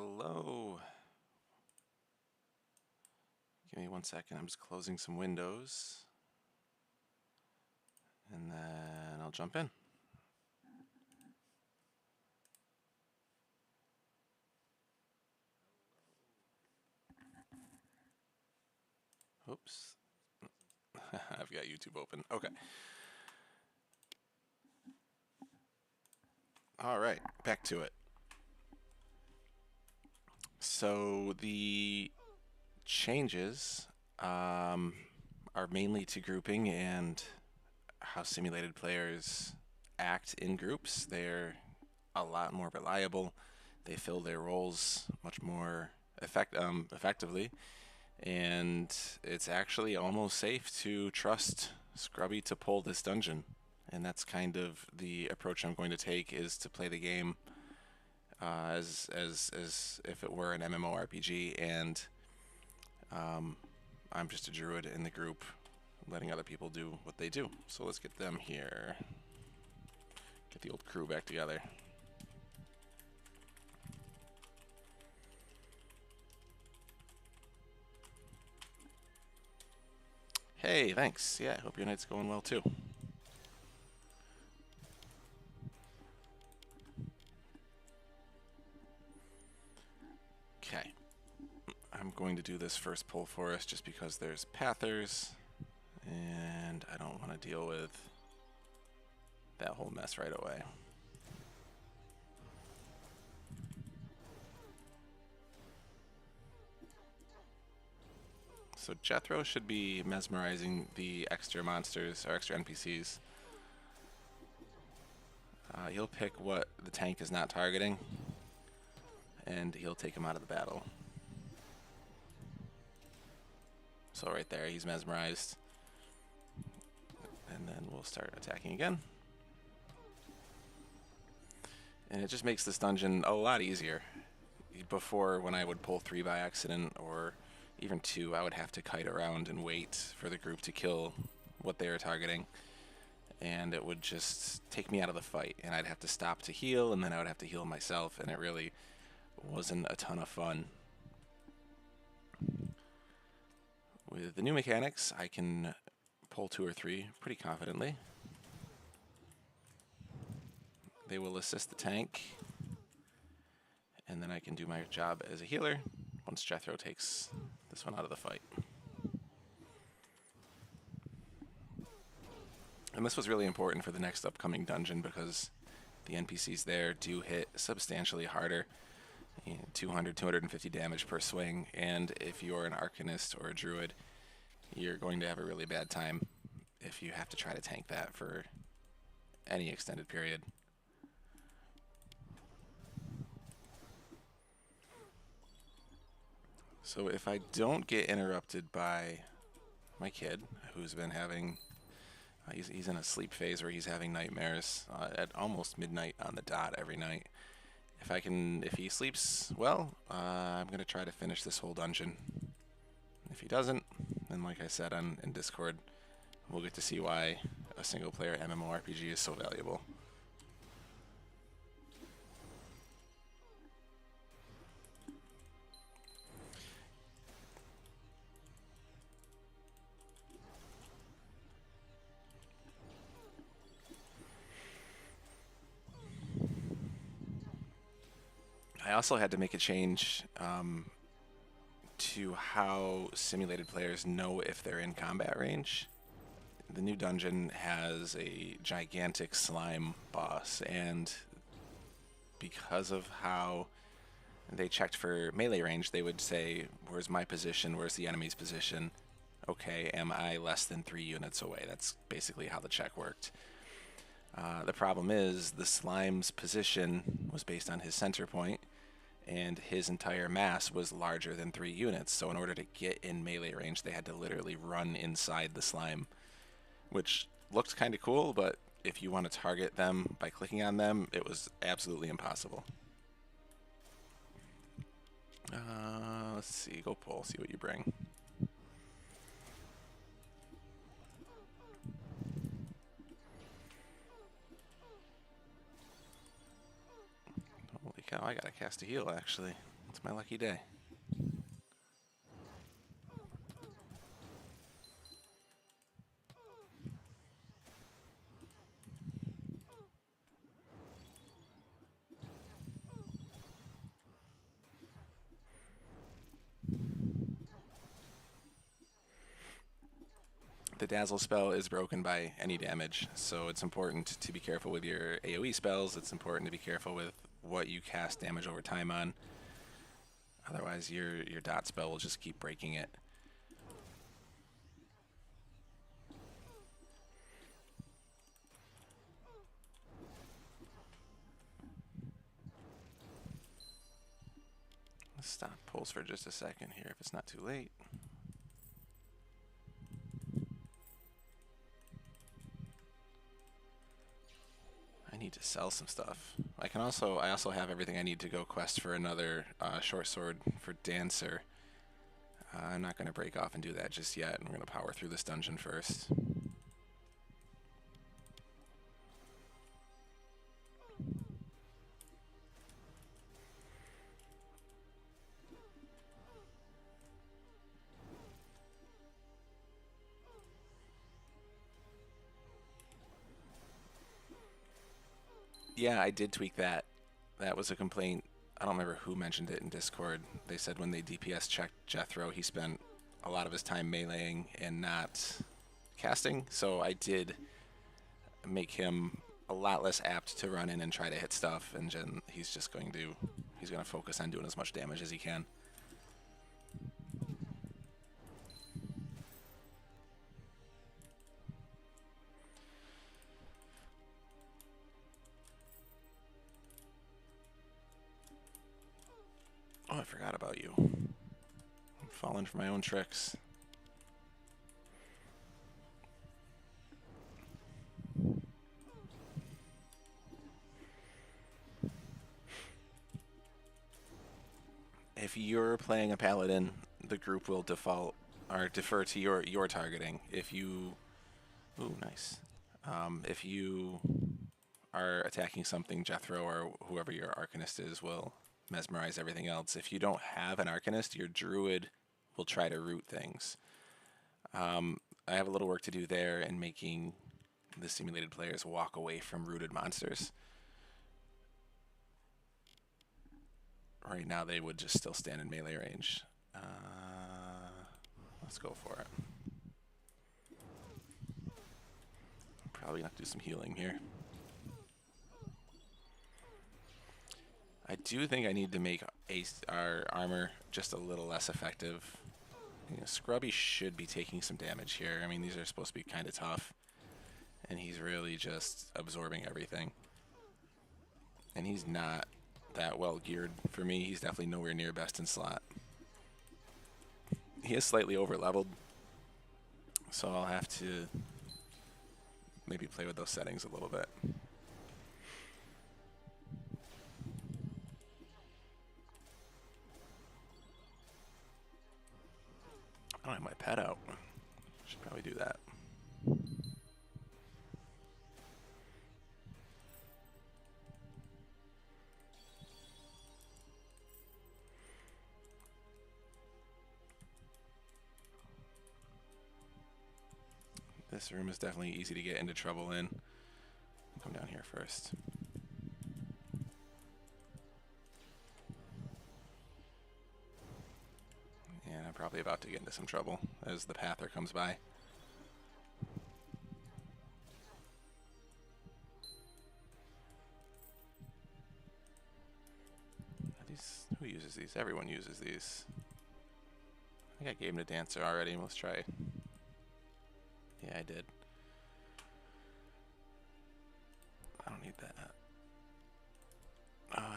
Hello. Give me 1 second. I'm just closing some windows. And then I'll jump in. Oops. I've got YouTube open. Okay. All right, back to it. So the changes are mainly to grouping and how simulated players act in groups. They're a lot more reliable. They fill their roles much more effectively, and it's actually almost safe to trust Scrubby to pull this dungeon. And that's kind of the approach I'm going to take, is to play the game as if it were an MMORPG, and I'm just a druid in the group, letting other people do what they do. So let's get them here. Get the old crew back together. Hey, thanks. Yeah, I hope your night's going well too. Okay. I'm going to do this first pull for us just because there's pathers, and I don't want to deal with that whole mess right away. So Jethro should be mesmerizing the extra monsters, or extra NPCs. He'll pick what the tank is not targeting, and he'll take him out of the battle. So right there, he's mesmerized. And then we'll start attacking again. And it just makes this dungeon a lot easier. Before, when I would pull 3 by accident, or even 2, I would have to kite around and wait for the group to kill what they were targeting. And it would just take me out of the fight, and I'd have to stop to heal, and then I would have to heal myself, and it really wasn't a ton of fun. With the new mechanics, I can pull 2 or 3 pretty confidently. They will assist the tank, and then I can do my job as a healer once Jethro takes this one out of the fight. And this was really important for the next upcoming dungeon, because the NPCs there do hit substantially harder. 200, 250 damage per swing, and if you're an Arcanist or a Druid, you're going to have a really bad time if you have to try to tank that for any extended period. So if I don't get interrupted by my kid, who's been having, he's in a sleep phase where he's having nightmares at almost midnight on the dot every night. If he sleeps well, I'm gonna try to finish this whole dungeon. If he doesn't, then like I said in Discord, we'll get to see why a single-player MMORPG is so valuable. I also had to make a change to how simulated players know if they're in combat range. The new dungeon has a gigantic slime boss, and because of how they checked for melee range, they would say, where's my position, where's the enemy's position? Okay, am I less than 3 units away? That's basically how the check worked. The problem is the slime's position was based on his center point, and his entire mass was larger than 3 units. So in order to get in melee range, they had to literally run inside the slime, which looked kind of cool, but if you want to target them by clicking on them, it was absolutely impossible. Let's see, go pull, see what you bring. Holy cow, I gotta cast a heal, actually. It's my lucky day. The Dazzle spell is broken by any damage, so it's important to be careful with your AoE spells. It's important to be careful with what you cast damage over time on. Otherwise, your dot spell will just keep breaking it. Let's stop pulse for just a second here if it's not too late. I need to sell some stuff. I also have everything I need to go quest for another short sword for Dancer. I'm not going to break off and do that just yet. I'm going to power through this dungeon first. Yeah, I did tweak that. That was a complaint. I don't remember who mentioned it in Discord. They said when they DPS checked Jethro, he spent a lot of his time meleeing and not casting. So I did make him a lot less apt to run in and try to hit stuff, and he's going to focus on doing as much damage as he can. Oh, I forgot about you. I'm falling for my own tricks. If you're playing a paladin, the group will default or defer to your targeting. If you, ooh, nice. If you are attacking something, Jethro or whoever your Arcanist is will mesmerize everything else. If you don't have an Arcanist, your Druid will try to root things. I have a little work to do there in making the simulated players walk away from rooted monsters. Right now, they would just still stand in melee range. Let's go for it. Probably have to do some healing here. I do think I need to make our armor just a little less effective. You know, Scrubby should be taking some damage here. I mean, these are supposed to be kind of tough. And he's really just absorbing everything. And he's not that well geared for me. He's definitely nowhere near best in slot. He is slightly over leveled. So I'll have to maybe play with those settings a little bit. I don't have my pet out. Should probably do that. This room is definitely easy to get into trouble in. Come down here first. And I'm probably about to get into some trouble as the Pather comes by. Who uses these? Everyone uses these. I think I gave him a Dancer already. Let's try it. Yeah, I did. I don't need that.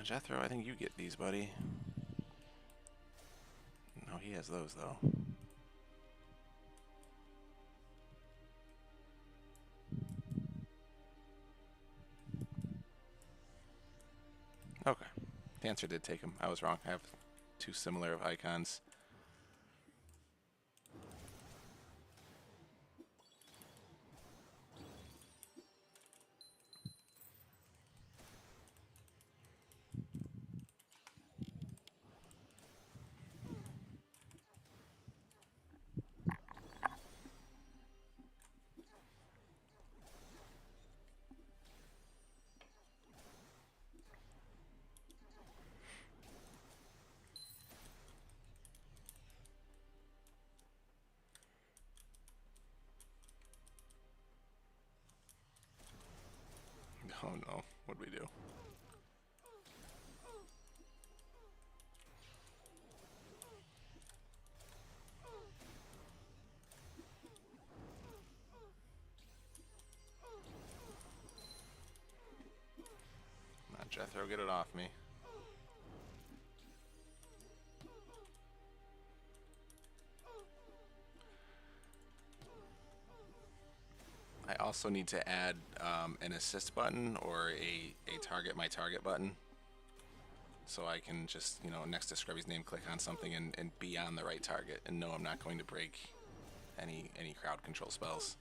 Jethro, I think you get these, buddy. No, he has those, though. Okay. Dancer did take him. I was wrong. I have two similar of icons. Oh no, what'd we do? Not Jethro, get it off me. I also need to add an assist button or a target my target button. So I can just, next to Scrubby's name, click on something and be on the right target and know I'm not going to break any crowd control spells.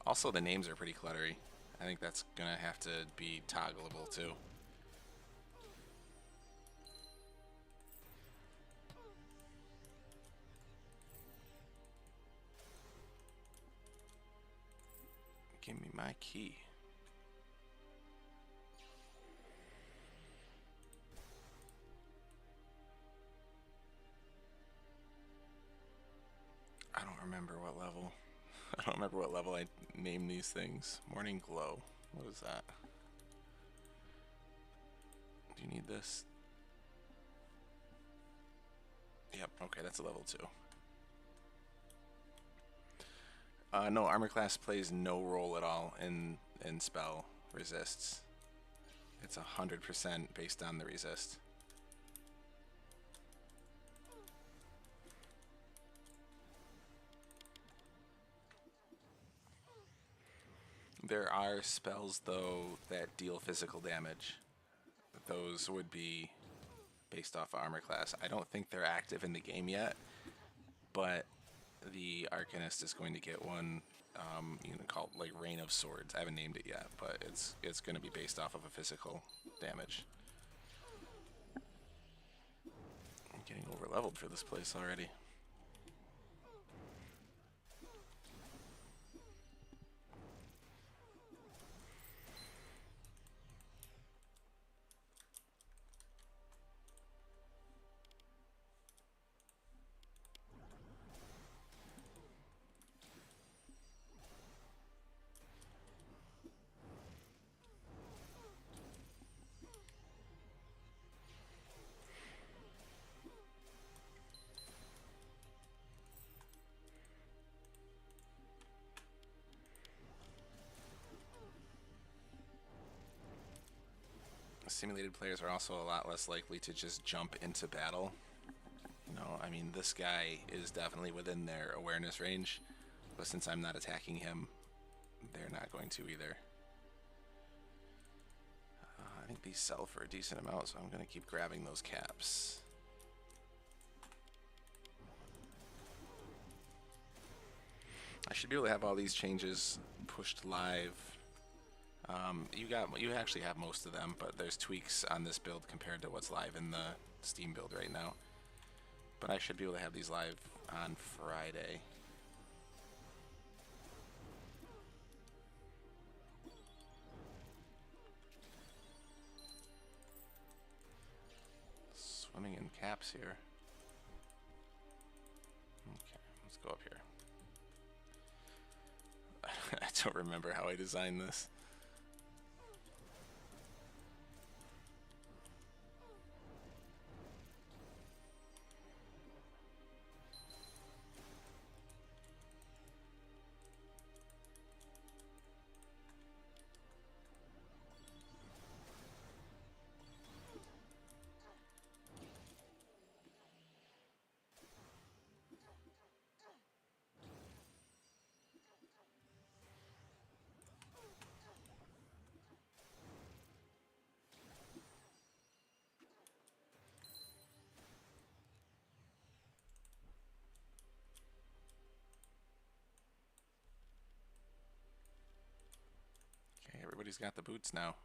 Also, the names are pretty cluttery. I think that's gonna have to be toggleable too. Give me my key. I don't remember what level. I don't remember what level I named these things. Morning Glow. What is that? Do you need this? Yep, okay, that's a level 2. No, armor class plays no role at all in spell resists. It's 100% based on the resist. There are spells, though, that deal physical damage. Those would be based off of armor class. I don't think they're active in the game yet, but the Arcanist is going to get one, called like Rain of Swords. I haven't named it yet, but it's going to be based off of a physical damage. I'm getting over leveled for this place already. Simulated players are also a lot less likely to just jump into battle. I mean, this guy is definitely within their awareness range, but since I'm not attacking him, they're not going to either. I think these sell for a decent amount, so I'm going to keep grabbing those caps. I should be able to have all these changes pushed live. You actually have most of them, but there's tweaks on this build compared to what's live in the Steam build right now. But I should be able to have these live on Friday. Swimming in caps here. Okay, let's go up here. I don't remember how I designed this. Okay, everybody's got the boots now.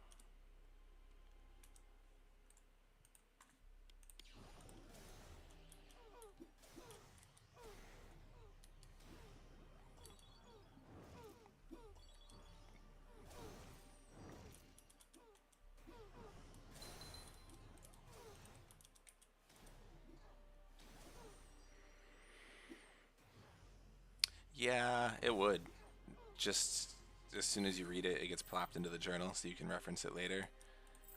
Yeah, it would. Just as soon as you read it, it gets plopped into the journal so you can reference it later.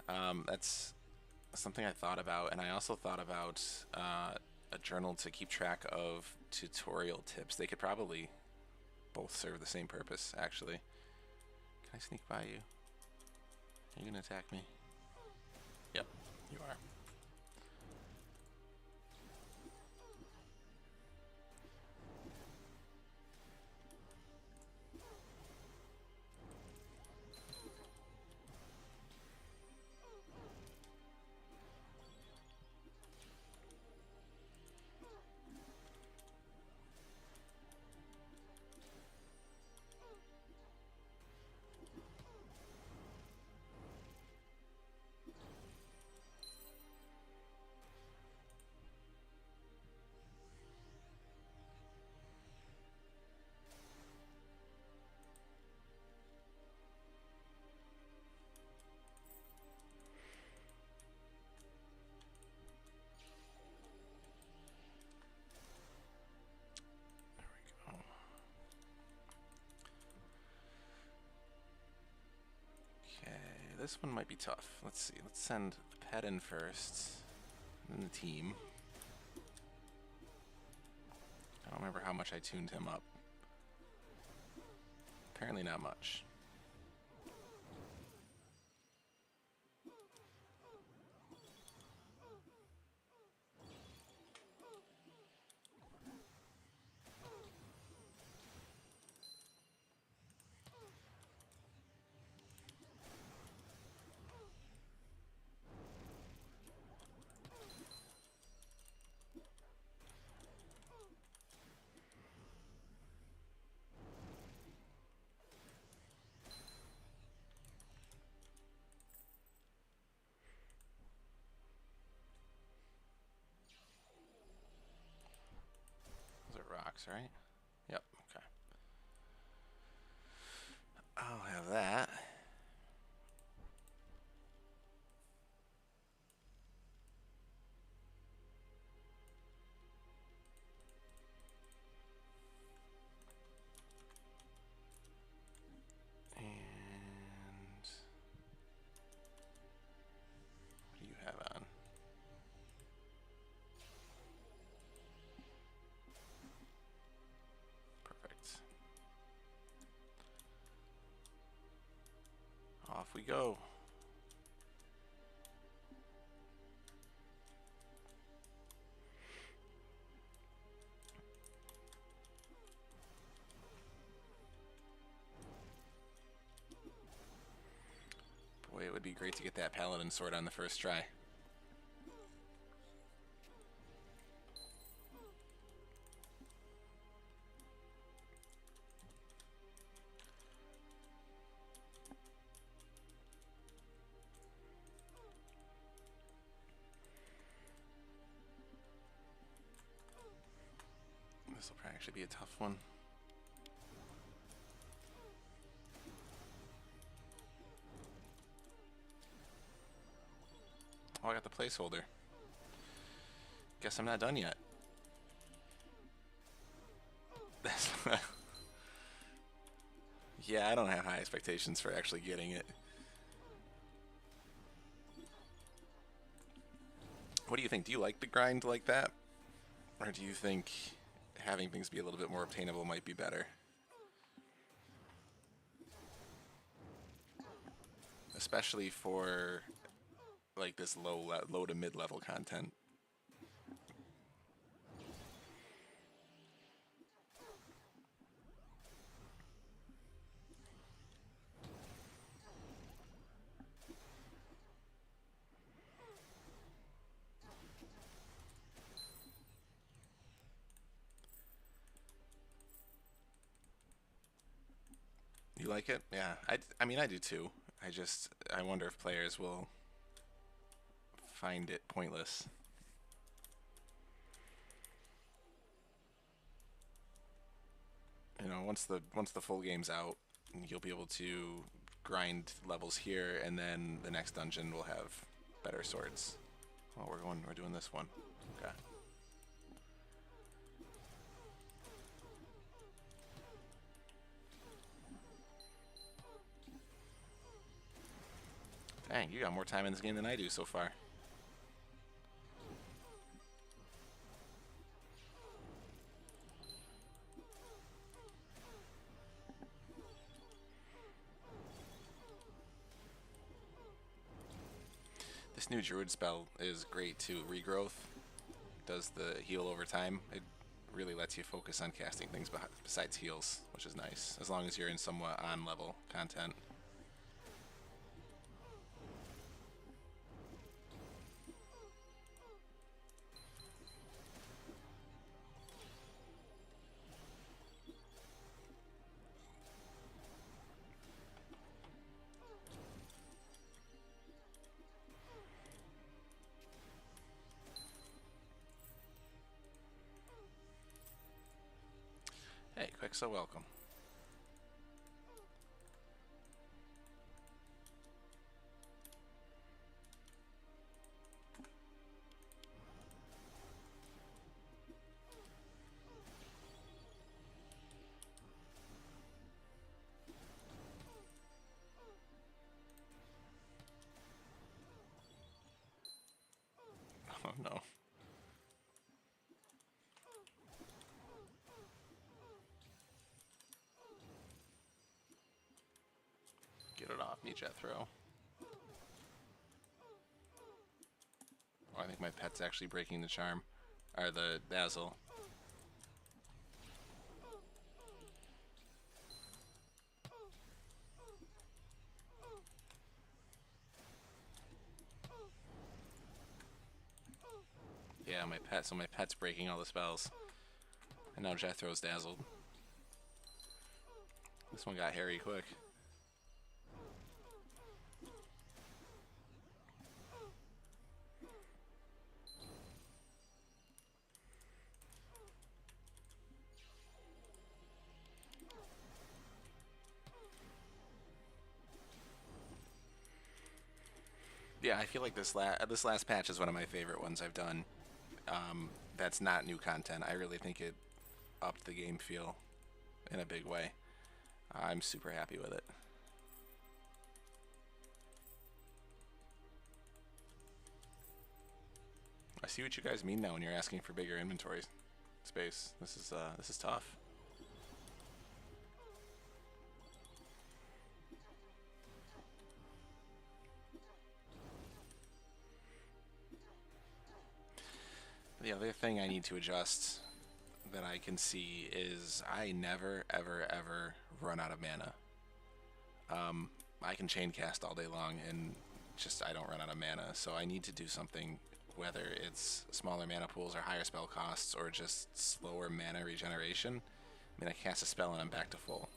That's something I thought about, and I also thought about a journal to keep track of tutorial tips. They could probably both serve the same purpose, actually. Can I sneak by you? Are you gonna attack me? Yep, you are. There we go. Okay, this one might be tough. Let's see. Let's send the pet in first, then the team. I don't remember how much I tuned him up. Apparently not much. Those are rocks, right? Yep, okay. I'll have that. And what do you have on? Perfect. Off we go. Boy, it would be great to get that paladin sword on the first try. This will probably actually be a tough one. Oh, I got the placeholder. Guess I'm not done yet. Yeah, I don't have high expectations for actually getting it. What do you think? Do you like the grind like that? Or do you think having things be a little bit more obtainable might be better? Especially for like this low to mid level content. You like it? Yeah, I mean, I do too. I wonder if players will find it pointless. You know, once the full game's out, you'll be able to grind levels here, and then the next dungeon will have better swords. Oh, we're doing this one. Okay. Dang, you got more time in this game than I do so far. This new Druid spell is great too. Regrowth does the heal over time. It really lets you focus on casting things besides heals, which is nice, as long as you're in somewhat on-level content. Hey, quick, so welcome. Oh no. Get it off me, Jethro. Oh, I think my pet's actually breaking the charm. Or the dazzle. Yeah, my pet. So my pet's breaking all the spells. And now Jethro's dazzled. This one got hairy quick. Yeah, I feel like this last patch is one of my favorite ones I've done. That's not new content. I really think it upped the game feel in a big way. I'm super happy with it. I see what you guys mean now when you're asking for bigger inventory space. This is tough. The other thing I need to adjust that I can see is I never, ever, ever run out of mana. I can chain cast all day long and just I don't run out of mana, so I need to do something, whether it's smaller mana pools or higher spell costs or just slower mana regeneration. I mean, I cast a spell and I'm back to full.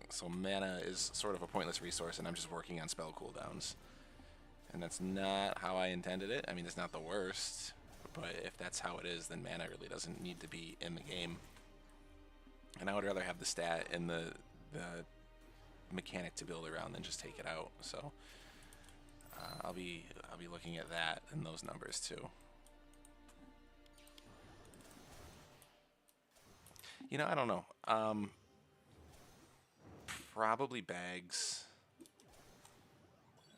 So mana is sort of a pointless resource and I'm just working on spell cooldowns. And that's not how I intended it. I mean, it's not the worst, but if that's how it is, then mana really doesn't need to be in the game. And I would rather have the stat and the mechanic to build around than just take it out. So I'll be looking at that and those numbers too. You know, I don't know. Probably bags.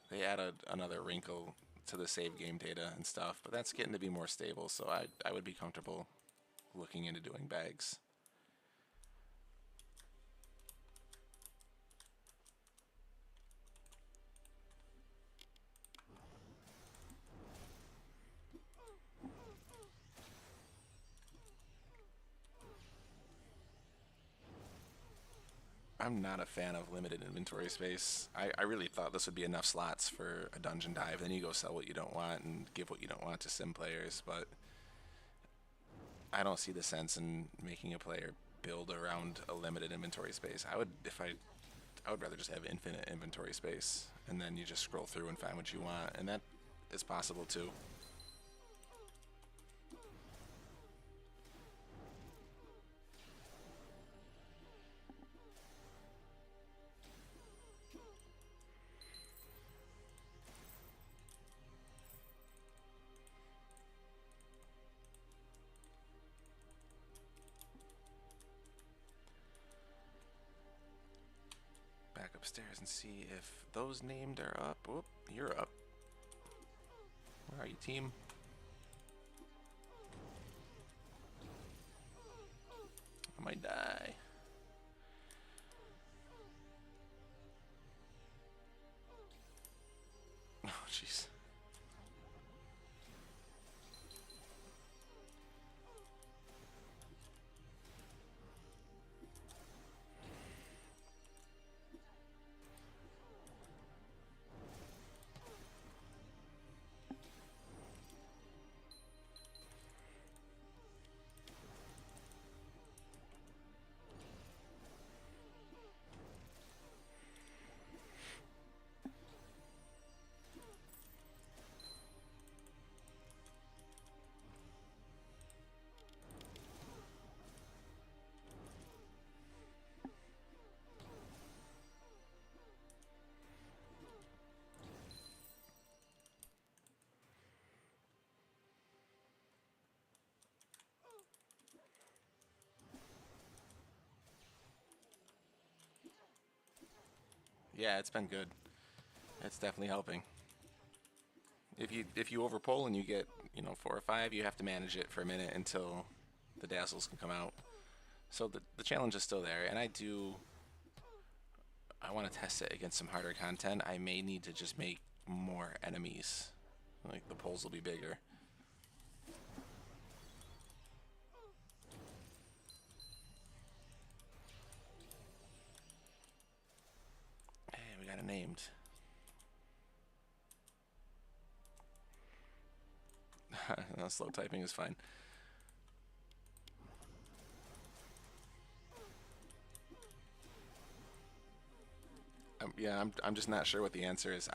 They add another wrinkle to the save game data and stuff, but that's getting to be more stable, so I would be comfortable looking into doing bags. I'm not a fan of limited inventory space. I really thought this would be enough slots for a dungeon dive. Then you go sell what you don't want and give what you don't want to sim players, but I don't see the sense in making a player build around a limited inventory space. I would rather just have infinite inventory space, and then you just scroll through and find what you want, and that is possible too. upstairs and see if those named are up. Whoop, you're up. Where are you, team? I might die. Oh, jeez. Yeah, it's been good. It's definitely helping. If you overpull and you get 4 or 5, you have to manage it for a minute until the dazzles can come out. So the challenge is still there, and I want to test it against some harder content. I may need to just make more enemies. Like the pulls will be bigger. Hey, we got it named. No, slow typing is fine. I'm just not sure what the answer is.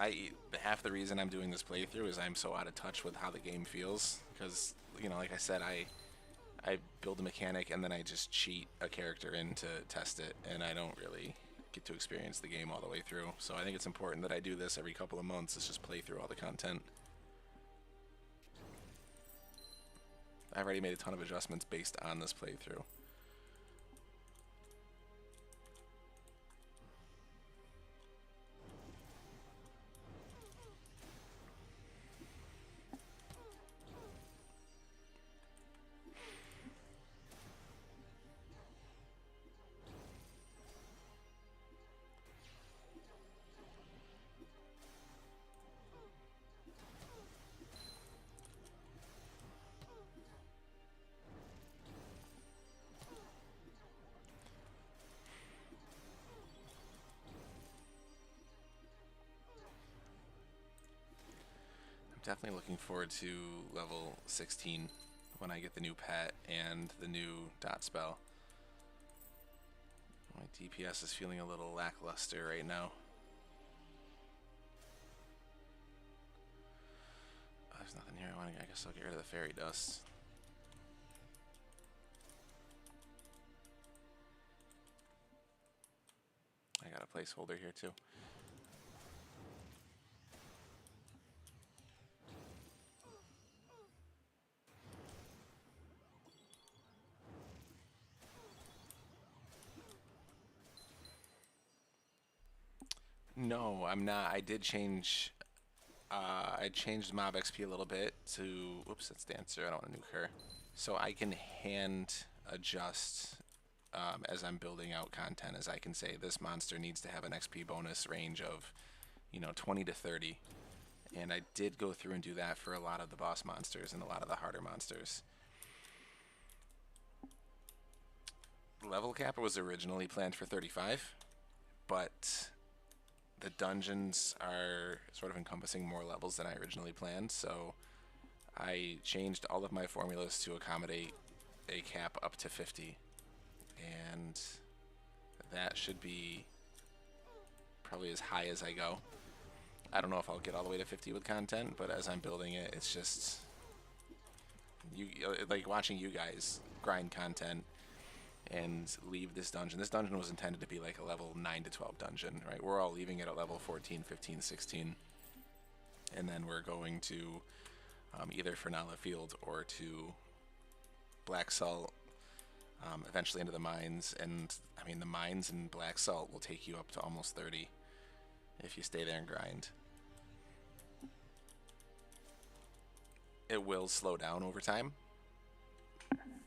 Half the reason I'm doing this playthrough is I'm so out of touch with how the game feels because like I said, I build a mechanic and then I just cheat a character in to test it, and I don't really get to experience the game all the way through. So I think it's important that I do this every couple of months. Is just play through all the content. I've already made a ton of adjustments based on this playthrough. Definitely looking forward to level 16 when I get the new pet and the new dot spell. My DPS is feeling a little lackluster right now. Oh, there's nothing here. I guess I'll get rid of the fairy dust. I got a placeholder here too. No, I'm not. I did change. I changed mob XP a little bit to. Whoops, that's Dancer. I don't want to nuke her. So I can hand adjust as I'm building out content. As I can say, this monster needs to have an XP bonus range of, 20 to 30. And I did go through and do that for a lot of the boss monsters and a lot of the harder monsters. Level cap was originally planned for 35, but the dungeons are sort of encompassing more levels than I originally planned, so I changed all of my formulas to accommodate a cap up to 50, and that should be probably as high as I go. I don't know if I'll get all the way to 50 with content, but as I'm building it, it's just like watching you guys grind content and leave this dungeon. This dungeon was intended to be like a level 9 to 12 dungeon, right? We're all leaving it at level 14, 15, 16. And then we're going to either Fernala Field or to Black Salt eventually into the mines. And I mean, the mines in Black Salt will take you up to almost 30 if you stay there and grind. It will slow down over time.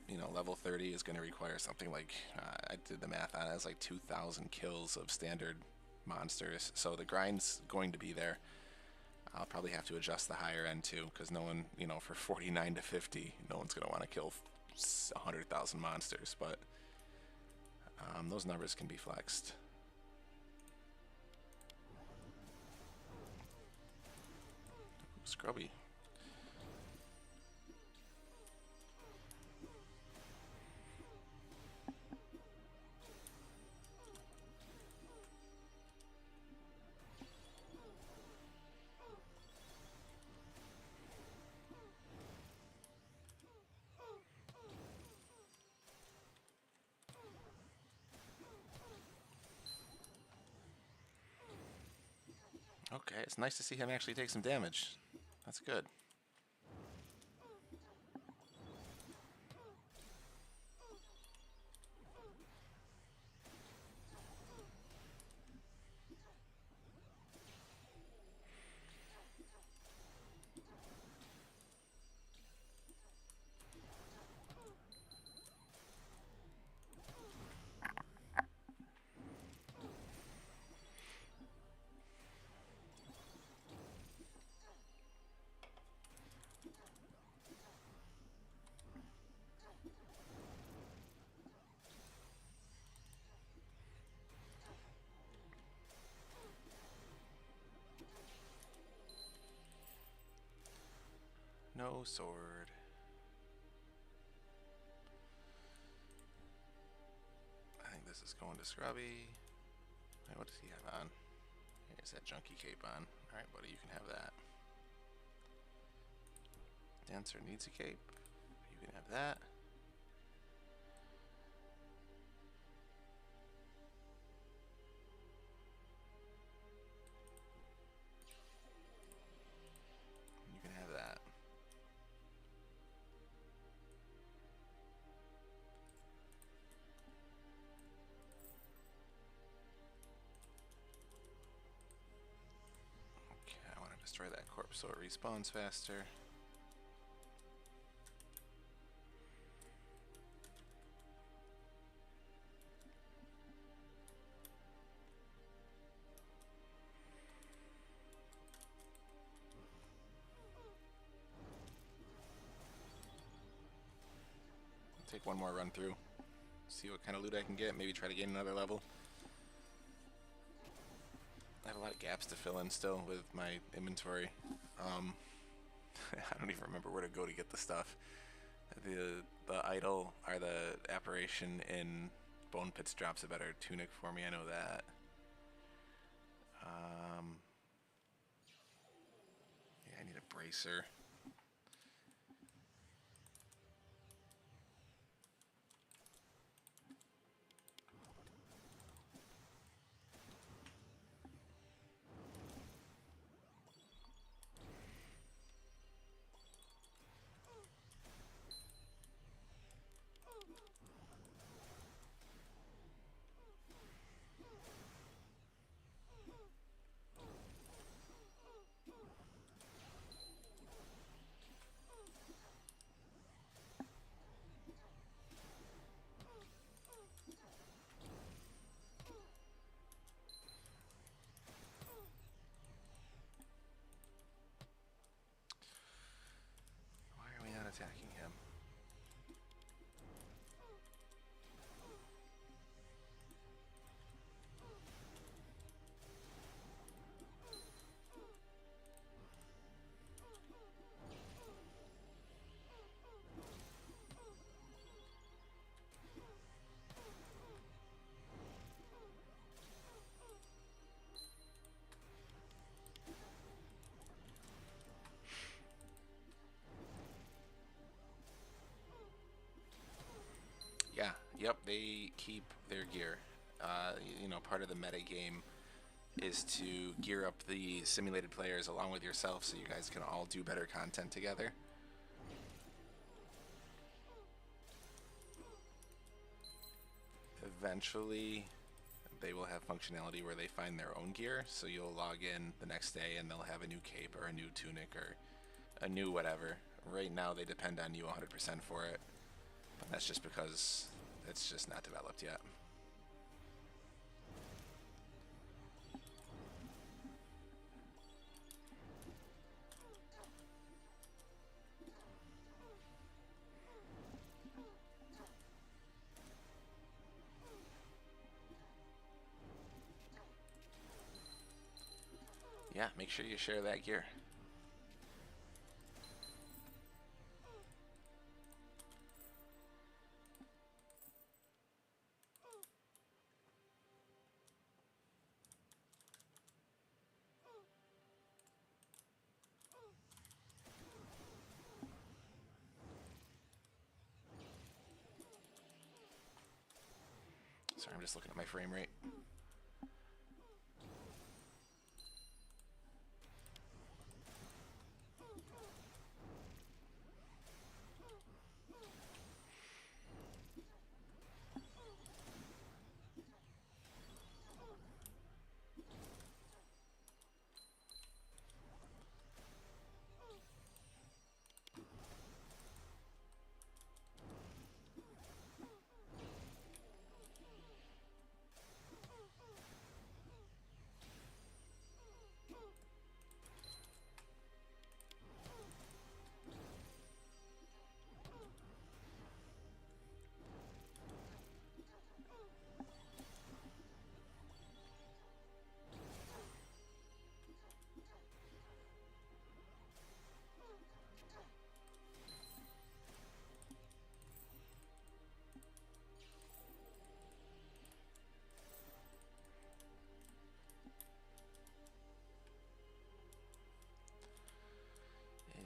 You know, level 30 is going to require something like, I did the math on it, it's like 2,000 kills of standard monsters. So the grind's going to be there. I'll probably have to adjust the higher end too, because no one, you know, for 49 to 50, no one's going to want to kill 100,000 monsters, but those numbers can be flexed. Scrubby. Okay, it's nice to see him actually take some damage. That's good. No sword. I think this is going to Scrubby. Hey, what does he have on? Here's that junkie cape on. Alright, buddy, you can have that. Dancer needs a cape. You can have that. You can have that. Okay, I want to destroy that corpse so it respawns faster. Take one more run through. See what kind of loot I can get. Maybe try to gain another level. I have a lot of gaps to fill in still with my inventory. I don't even remember where to go to get the stuff. The idol or the apparition in Bone Pits drops a better tunic for me. I know that. Yeah, I need a bracer. Attacking him. Yeah, yep, they keep their gear. You know, part of the meta game is to gear up the simulated players along with yourself so you guys can all do better content together. eventually they will have functionality where they find their own gear, so you'll log in the next day and they'll have a new cape or a new tunic or a new whatever. Right now they depend on you 100% for it, but that's just because it's just not developed yet. Yeah, make sure you share that gear. Sorry, I'm just looking at my frame rate.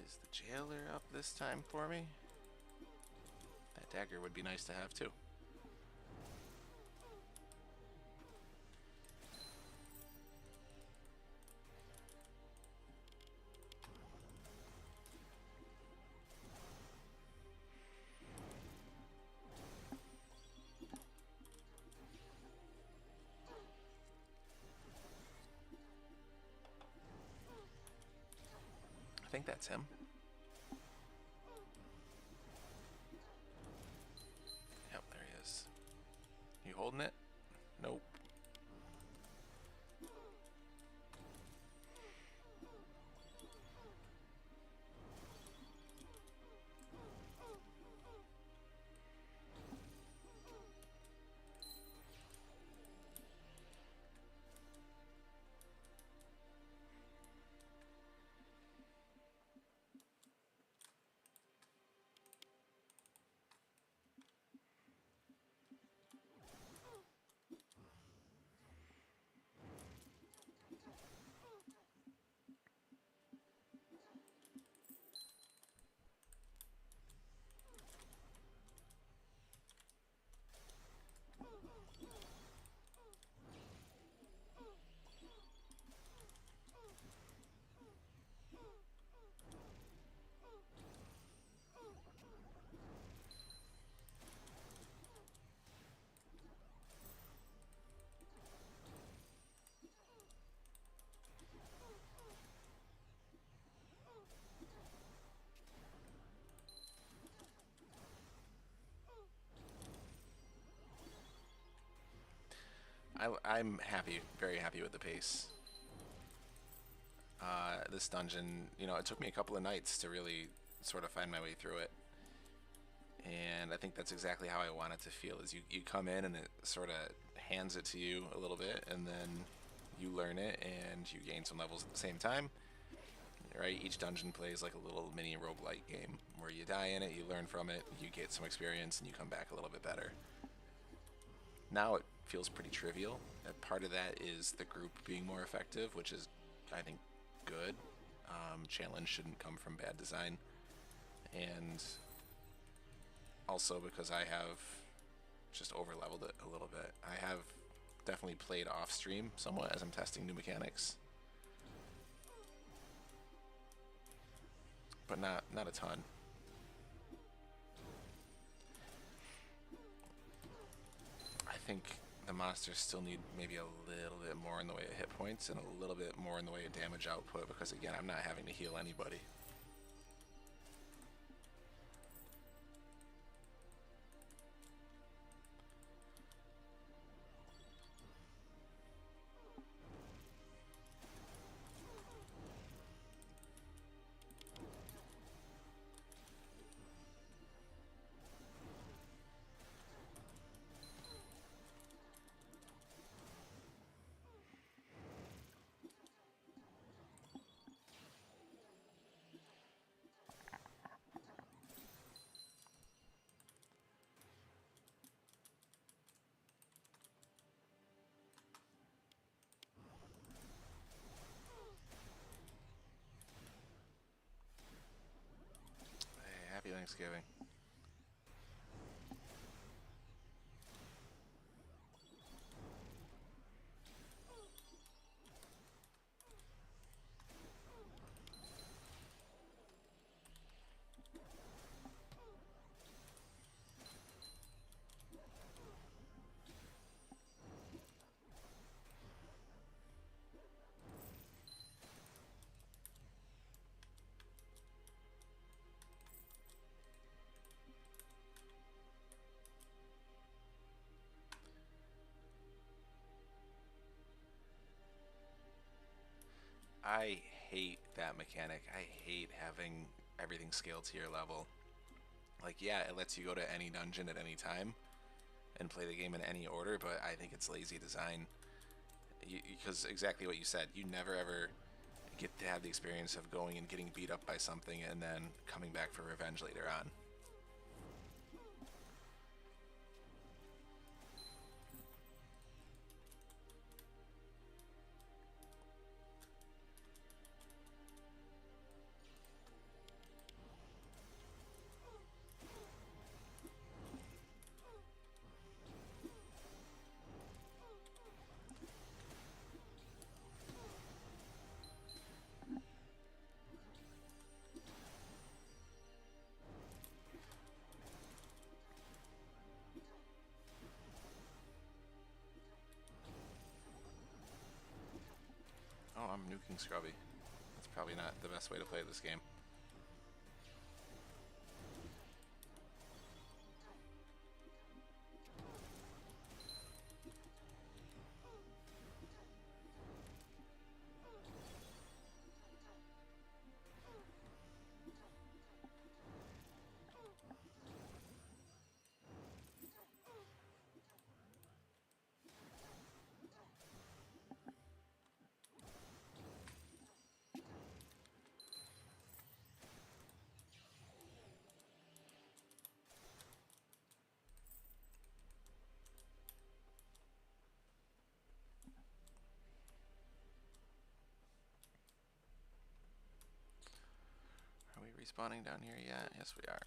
Is the jailer up this time for me? That dagger would be nice to have too. I think that's him. Yep, there he is. You holding it? Nope. I'm happy, very happy with the pace. This dungeon, you know, it took me a couple of nights to really sort of find my way through it. And I think that's exactly how I want it to feel, is you come in and it sort of hands it to you a little bit, and then you learn it and you gain some levels at the same time. Right? Each dungeon plays like a little mini roguelike game where you die in it, you learn from it, you get some experience, and you come back a little bit better. Now it feels pretty trivial. Part of that is the group being more effective, which is, I think, good. Challenge shouldn't come from bad design. And also because I have just over-leveled it a little bit. I have definitely played off-stream somewhat as I'm testing new mechanics. But not a ton. I think the monsters still need maybe a little bit more in the way of hit points and a little bit more in the way of damage output, because again, I'm not having to heal anybody. Hey, happy Thanksgiving. I hate that mechanic. I hate having everything scaled to your level. Like, yeah, it lets you go to any dungeon at any time and play the game in any order, but I think it's lazy design. Because exactly what you said, you never ever get to have the experience of going and getting beat up by something and then coming back for revenge later on. Oh, I'm nuking Scrubby. That's probably not the best way to play this game. Are we respawning down here yet? Yes, we are.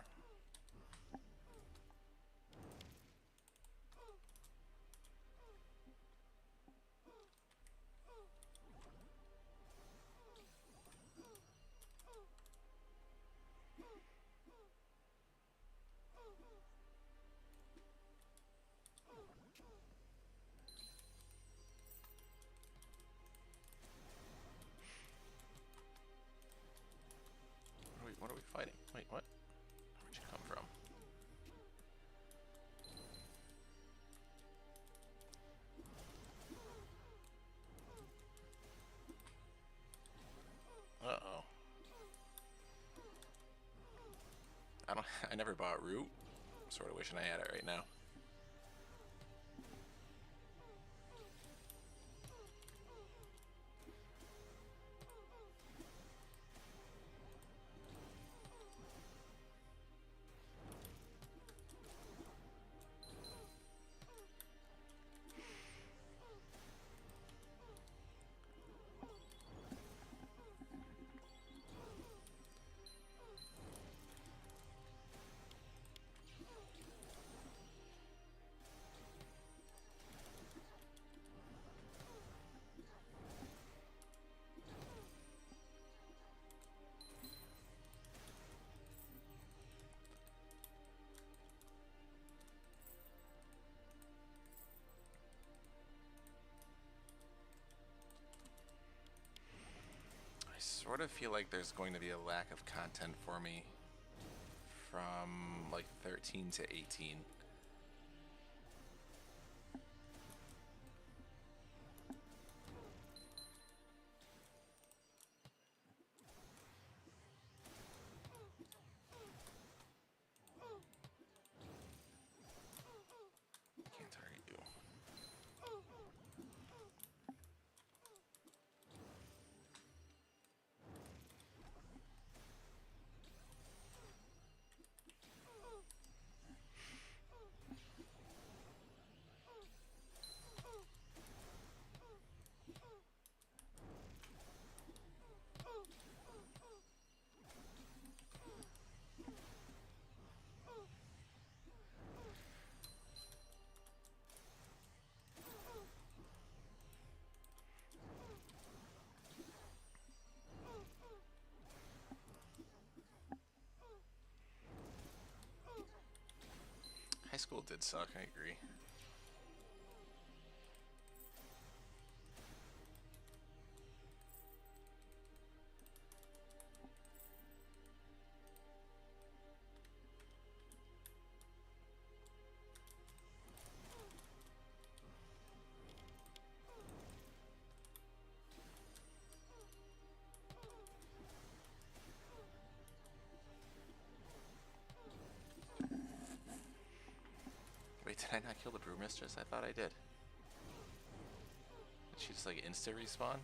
What are we fighting? Wait, what? Where'd you come from? Uh-oh. I never bought root. I'm sort of wishing I had it right now. sort of feel like there's going to be a lack of content for me from like 13 to 18. Can't target you. High school did suck, I agree. Wait, did I not kill the Brewmistress? I thought I did. Did she just like insta respawn?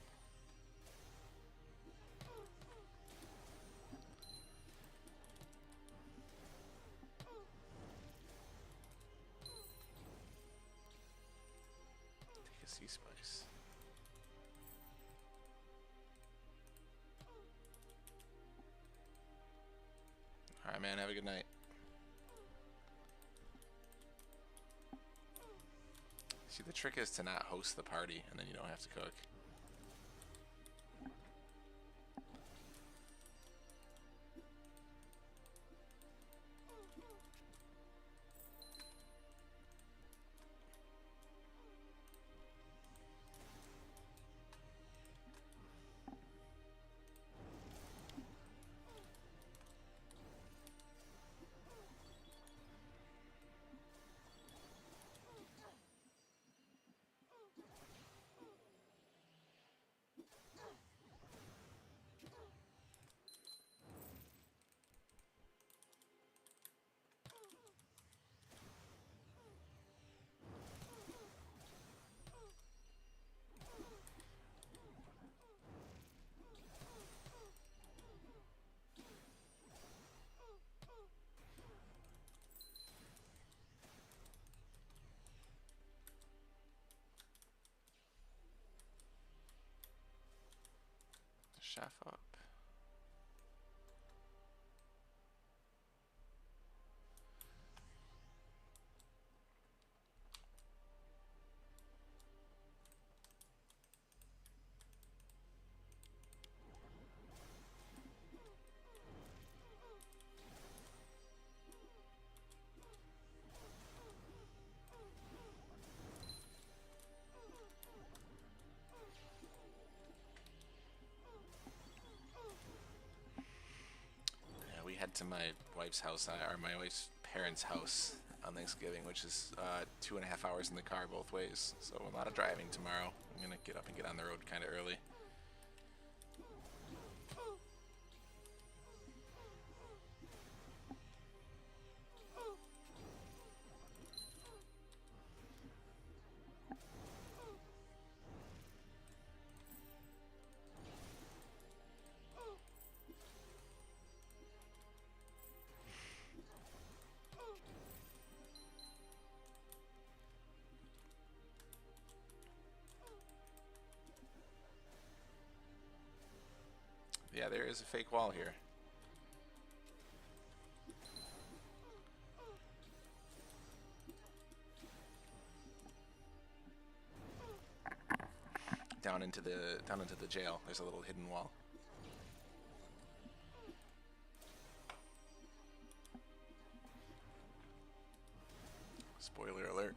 Take a sea spice. Alright, man, have a good night. See, the trick is to not host the party, and then you don't have to cook. Chef up. We head to my wife's house, or my wife's parents' house on Thanksgiving, which is 2.5 hours in the car both ways. So a lot of driving tomorrow. I'm gonna get up and get on the road kind of early. Yeah, there is a fake wall here. Down into the jail. There's a little hidden wall. Spoiler alert.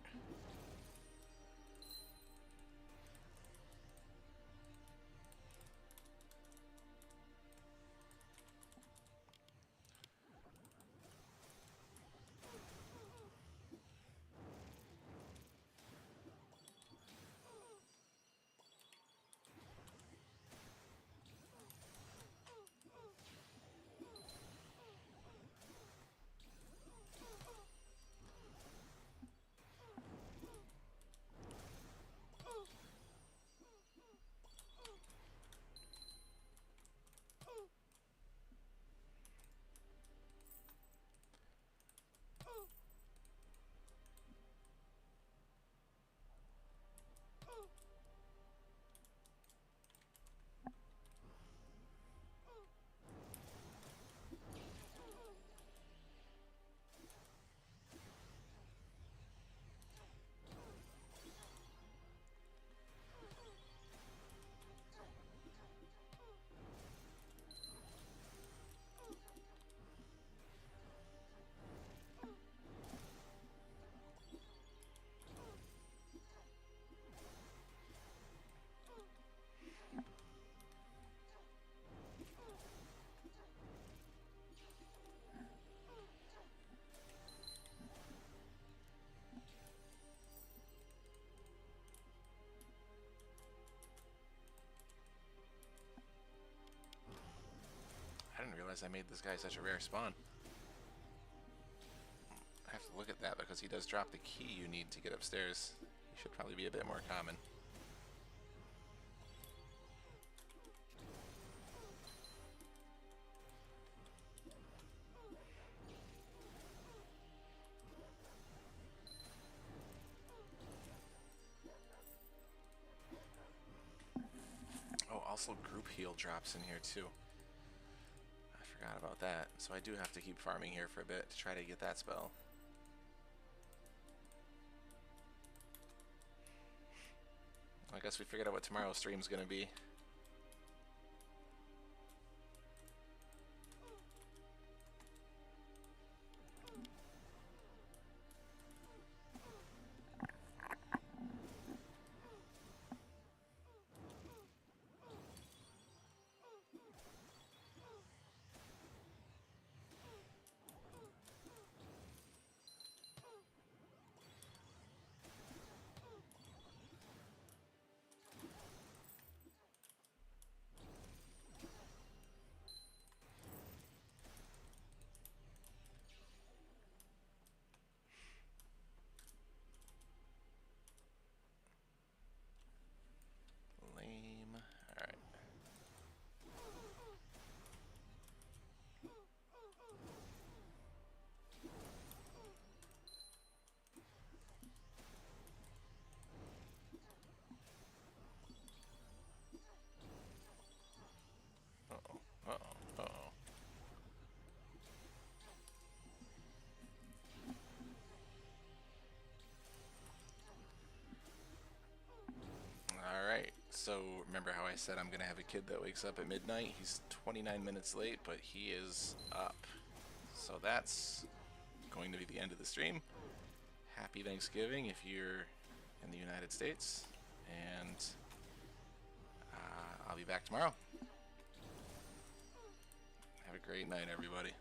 realize I made this guy such a rare spawn. I have to look at that because he does drop the key you need to get upstairs. He should probably be a bit more common. Oh, also group heal drops in here too. I forgot about that. So I do have to keep farming here for a bit to try to get that spell. I guess we figured out what tomorrow's stream's gonna be. Lame. Alright. Uh-oh. Uh-oh. Uh-oh. Alright, so remember how I said I'm gonna have a kid that wakes up at midnight? He's 29 minutes late, but he is up. So that's going to be the end of the stream. Happy Thanksgiving if you're in the United States, and I'll be back tomorrow. Have a great night, everybody.